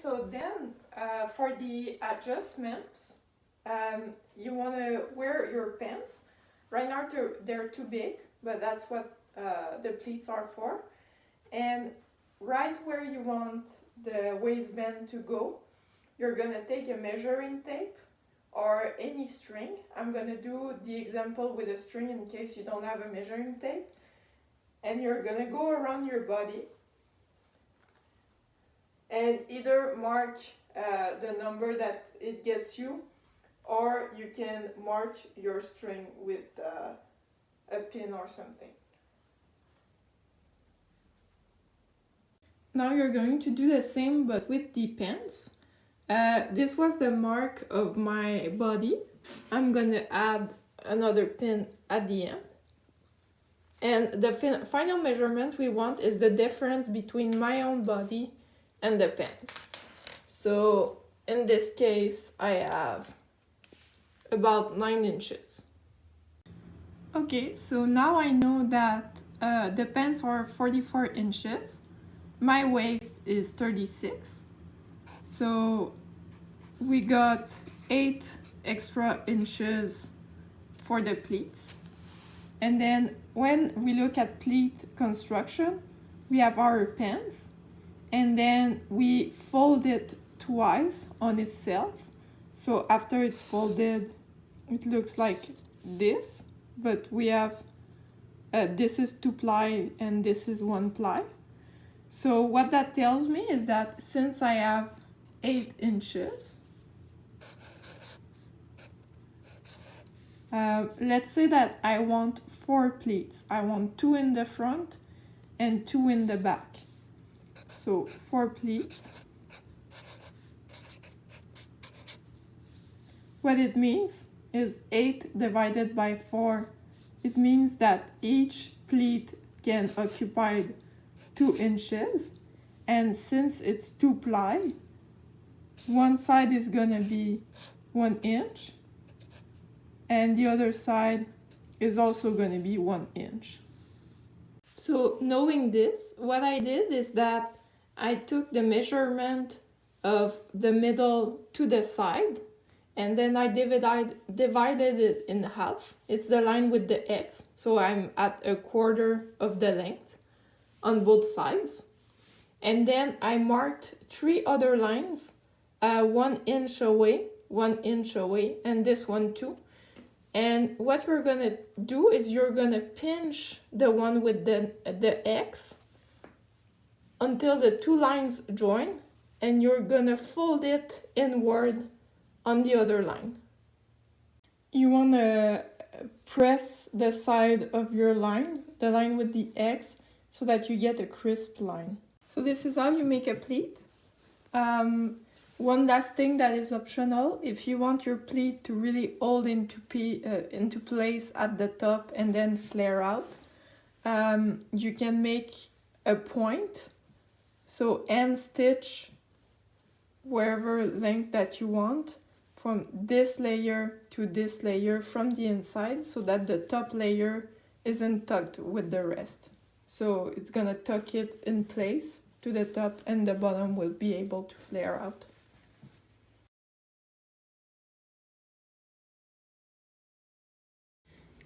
so then for the adjustments, you want to wear your pants. Right now they're too big, but that's what the pleats are for. And right where you want the waistband to go, you're going to take a measuring tape or any string. I'm going to do the example with a string in case you don't have a measuring tape. And you're going to go around your body and either mark the number that it gets you, or you can mark your string with a pin or something. Now you're going to do the same but with the pants. This was the mark of my body. I'm gonna add another pin at the end. And the final measurement we want is the difference between my own body and the pants. So in this case, I have about 9 inches. Okay, so now I know that the pants are 44 inches. My waist is 36. So we got 8 extra inches for the pleats. And then when we look at pleat construction, we have our pants, and then we fold it twice on itself. So after it's folded, it looks like this, but we have, this is 2 ply and this is 1 ply. So what that tells me is that since I have 8 inches, let's say that I want 4 pleats. I want 2 in the front and 2 in the back. So 4 pleats. What it means is 8 divided by 4. It means that each pleat can occupy 2 inches. And since it's 2 ply, one side is gonna be 1 inch. And the other side is also going to be 1 inch. So knowing this, what I did is that I took the measurement of the middle to the side, and then I divided it in half. It's the line with the X, so I'm at 1/4 of the length on both sides. And then I marked 3 other lines, 1 inch away, 1 inch away, and this one too. And what you're gonna do is you're gonna pinch the one with the X until the 2 lines join, and you're gonna fold it inward on the other line. You wanna press the side of your line, the line with the X, so that you get a crisp line. So this is how you make a pleat. One last thing that is optional, if you want your pleat to really hold into place at the top and then flare out, you can make a point. So end stitch wherever length that you want from this layer to this layer from the inside, so that the top layer isn't tucked with the rest. So it's gonna tuck it in place to the top, and the bottom will be able to flare out.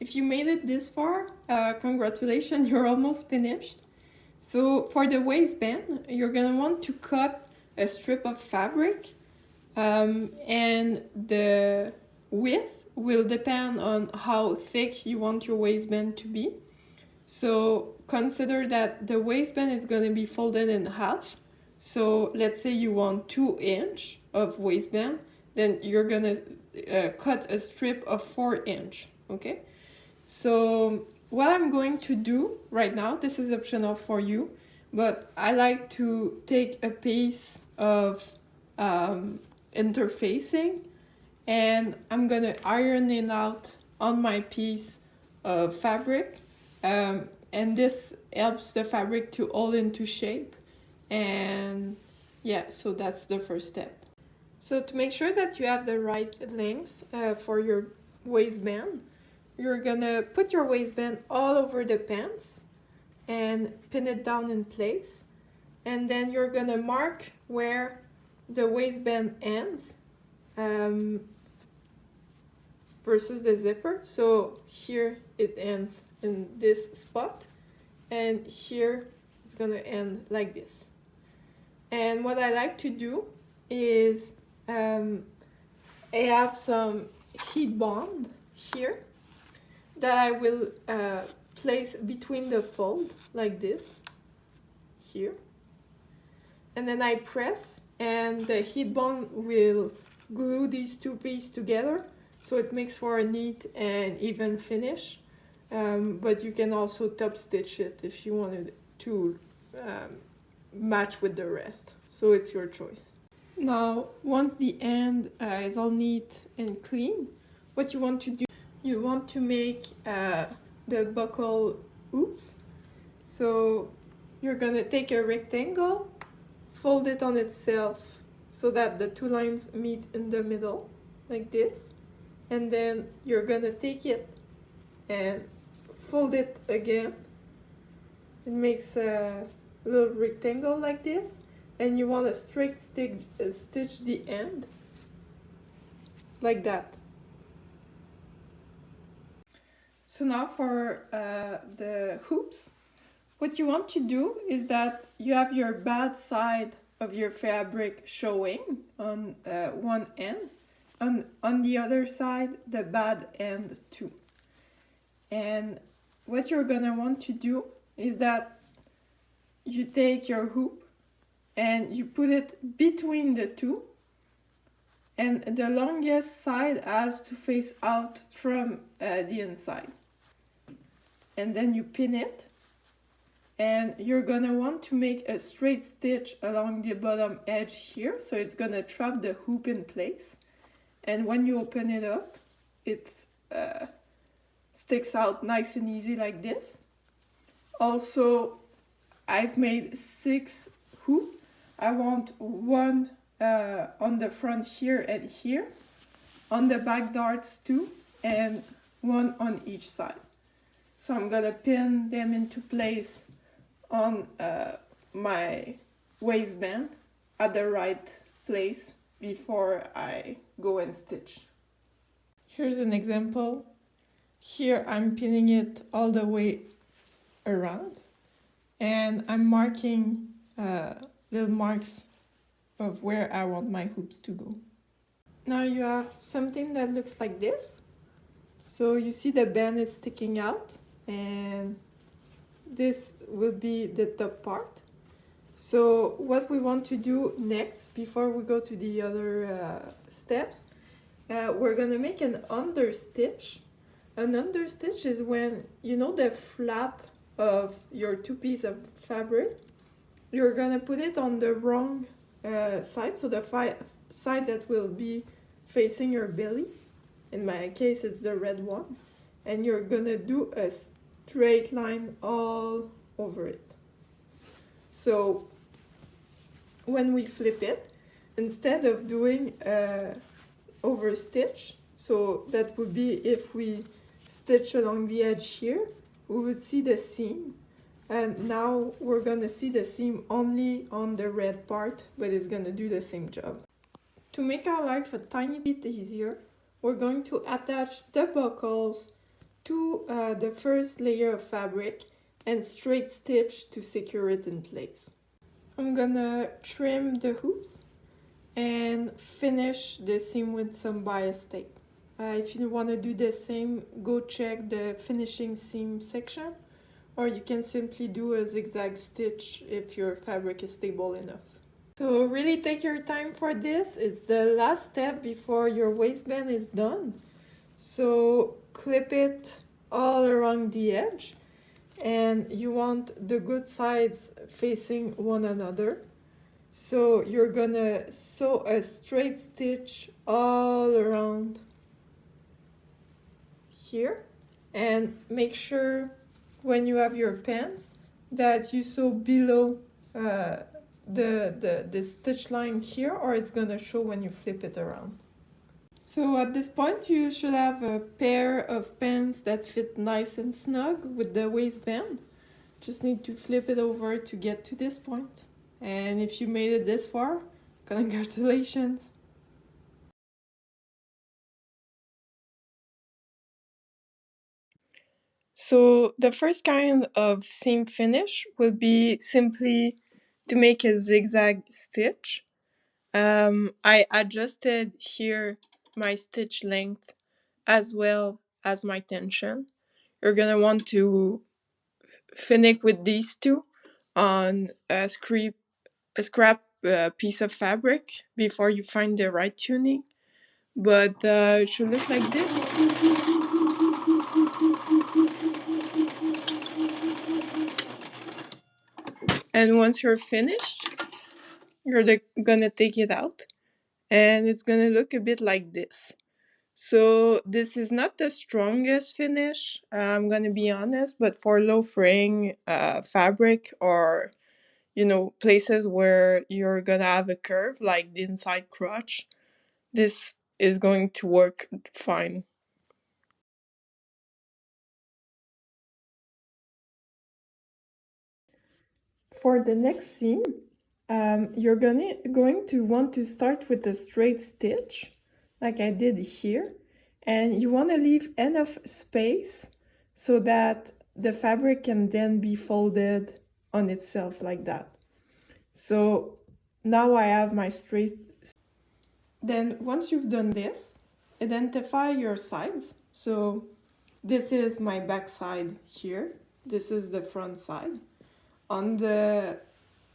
If you made it this far, congratulations, you're almost finished. So for the waistband, you're gonna want to cut a strip of fabric, and the width will depend on how thick you want your waistband to be. So consider that the waistband is gonna be folded in half. So let's say you want 2 inch of waistband, then you're gonna cut a strip of 4 inch, okay? So what I'm going to do right now, this is optional for you, but I like to take a piece of interfacing, and I'm gonna iron it out on my piece of fabric, and this helps the fabric to hold into shape. And yeah, so that's the first step. So to make sure that you have the right length for your waistband, you're gonna put your waistband all over the pants and pin it down in place. And then you're gonna mark where the waistband ends versus the zipper. So here it ends in this spot, and here it's gonna end like this. And what I like to do is I have some heat bond here that I will place between the fold like this here, and then I press, and the heat bond will glue these two pieces together, so it makes for a neat and even finish. But you can also top stitch it if you wanted to match with the rest, so it's your choice. Now once the end is all neat and clean, what you want to do, you want to make the buckle hoops. So you're gonna take a rectangle, fold it on itself so that the two lines meet in the middle like this, and then you're gonna take it and fold it again. It makes a little rectangle like this, and you want to straight stitch the end like that. So now for the hoops, what you want to do is that you have your bad side of your fabric showing on one end, on the other side the bad end too. And what you're gonna want to do is that you take your hoop and you put it between the two, and the longest side has to face out from the inside. And then you pin it, and you're gonna want to make a straight stitch along the bottom edge here, so it's gonna trap the hoop in place. And when you open it up, it sticks out nice and easy like this. Also, I've made 6 hoops. I want one on the front here and here, on the back darts too, and one on each side. So I'm gonna pin them into place on my waistband at the right place before I go and stitch. Here's an example. Here I'm pinning it all the way around, and I'm marking little marks of where I want my hoops to go. Now you have something that looks like this. So you see the band is sticking out, and this will be the top part. So what we want to do next, before we go to the other steps, we're gonna make an understitch. An understitch is when, you know, the flap of your two pieces of fabric, you're gonna put it on the wrong side, so the side that will be facing your belly. In my case, it's the red one. And you're gonna do a straight line all over it. So when we flip it, instead of doing over stitch, so that would be if we stitch along the edge here, we would see the seam. And now we're gonna see the seam only on the red part, but it's gonna do the same job. To make our life a tiny bit easier, we're going to attach the buckles to the first layer of fabric and straight stitch to secure it in place. I'm gonna trim the hoops and finish the seam with some bias tape. If you want to do the same, go check the finishing seam section, or you can simply do a zigzag stitch if your fabric is stable enough. So really take your time for this. It's the last step before your waistband is done. So clip it all around the edge, and you want the good sides facing one another. So you're gonna sew a straight stitch all around here, and make sure when you have your pants that you sew below the stitch line here, or it's gonna show when you flip it around. So at this point you should have a pair of pants that fit nice and snug with the waistband. Just need to flip it over to get to this point. And if you made it this far, Congratulations! So the first kind of seam finish will be simply to make a zigzag stitch. I adjusted here my stitch length as well as my tension. You're gonna want to finish with these two on a scrap piece of fabric before you find the right tuning. But it should look like this. And once you're finished, you're gonna take it out and it's gonna look a bit like this. So this is not the strongest finish, I'm gonna be honest, but for low fraying fabric, or places where you're gonna have a curve like the inside crotch, this is going to work fine. For the next seam, you're going to want to start with a straight stitch like I did here, and you want to leave enough space so that the fabric can then be folded on itself like that. So now I have my straight. Then once you've done this, identify your sides. So this is my back side here, this is the front side. On the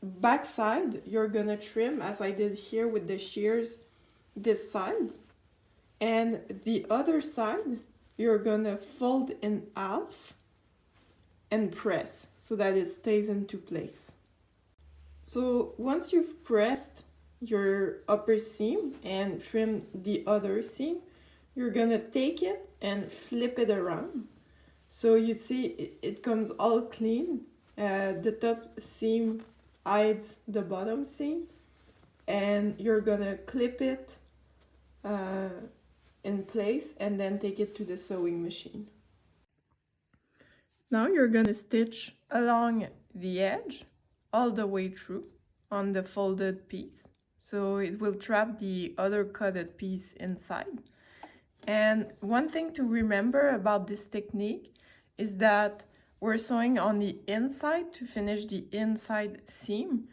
back side, you're gonna trim, as I did here with the shears, this side, and the other side you're gonna fold in half and press so that it stays into place. So once you've pressed your upper seam and trimmed the other seam, you're gonna take it and flip it around. So you see it comes all clean. The top seam hides the bottom seam, and you're gonna clip it in place and then take it to the sewing machine. Now you're gonna stitch along the edge all the way through on the folded piece, so it will trap the other cutted piece inside. And one thing to remember about this technique is that we're sewing on the inside to finish the inside seam.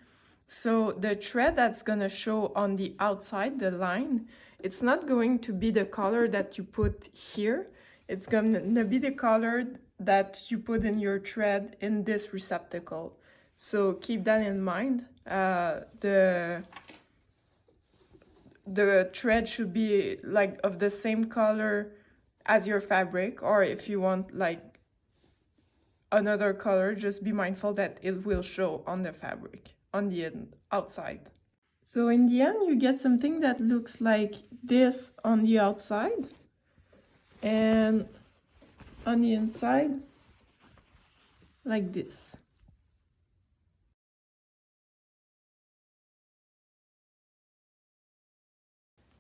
So the thread that's gonna show on the outside, the line, it's not going to be the color that you put here. It's gonna be the color that you put in your thread in this receptacle. So keep that in mind. The thread should be like of the same color as your fabric, or if you want like another color, just be mindful that it will show on the fabric on the outside. So in the end, you get something that looks like this on the outside, and on the inside like this.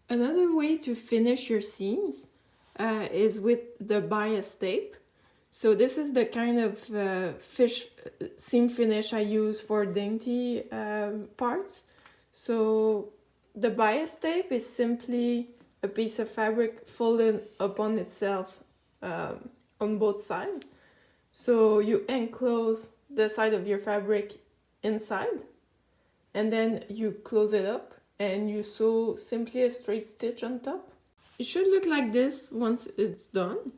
Another way to finish your seams is with the bias tape. So this is the kind of seam finish I use for dainty parts. So the bias tape is simply a piece of fabric folded upon itself on both sides. So you enclose the side of your fabric inside, and then you close it up and you sew simply a straight stitch on top. It should look like this once it's done.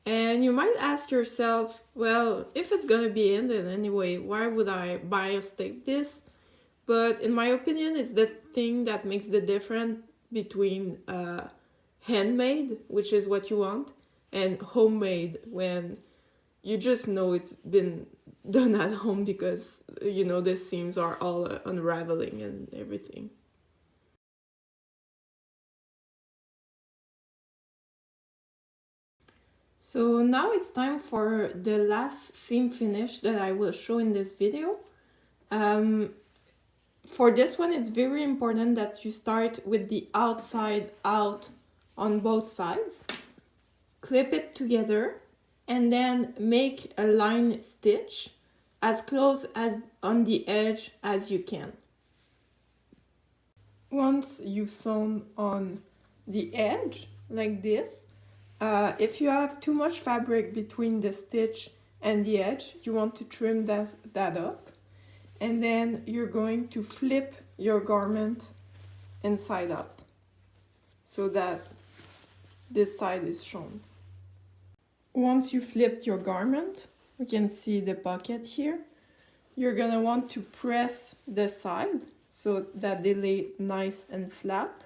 And you might ask yourself, well, if it's gonna be ended anyway, why would I bias tape this? But in my opinion, it's the thing that makes the difference between handmade, which is what you want, and homemade, when you just know it's been done at home because, the seams are all unraveling and everything. So now it's time for the last seam finish that I will show in this video. For this one, it's very important that you start with the outside out on both sides. Clip it together and then make a line stitch as close as on the edge as you can. Once you've sewn on the edge like this, if you have too much fabric between the stitch and the edge, you want to trim that up. And then you're going to flip your garment inside out so that this side is shown. Once you flipped your garment, you can see the pocket here. You're gonna want to press the side so that they lay nice and flat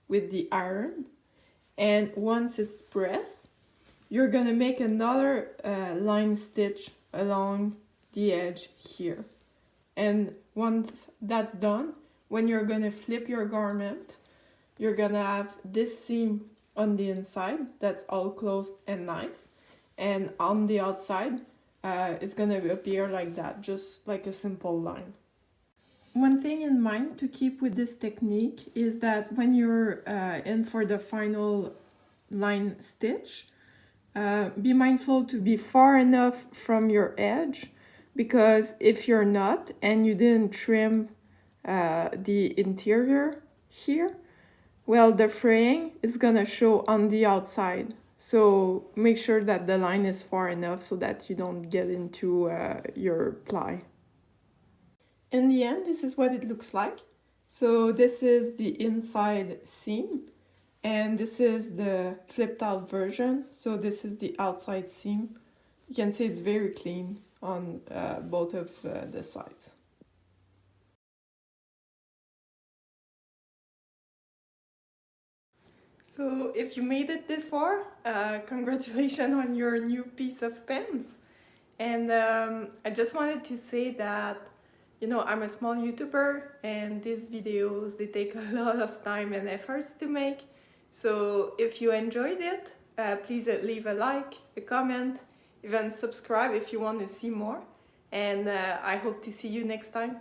with the iron. And once it's pressed, you're gonna make another line stitch along the edge here. And once that's done, when you're gonna flip your garment, you're gonna have this seam on the inside that's all closed and nice. And on the outside, it's gonna appear like that, just like a simple line. One thing in mind to keep with this technique is that when you're in for the final line stitch, be mindful to be far enough from your edge, because if you're not and you didn't trim the interior here, well, the fraying is gonna show on the outside. So make sure that the line is far enough so that you don't get into your ply. In the end, this is what it looks like. So this is the inside seam, and this is the flipped out version. So this is the outside seam. You can see it's very clean on both of the sides. So if you made it this far, congratulations on your new piece of pens. And I just wanted to say that, you know, I'm a small YouTuber and these videos, they take a lot of time and efforts to make. So if you enjoyed it, please leave a like, a comment, even subscribe if you want to see more. And I hope to see you next time.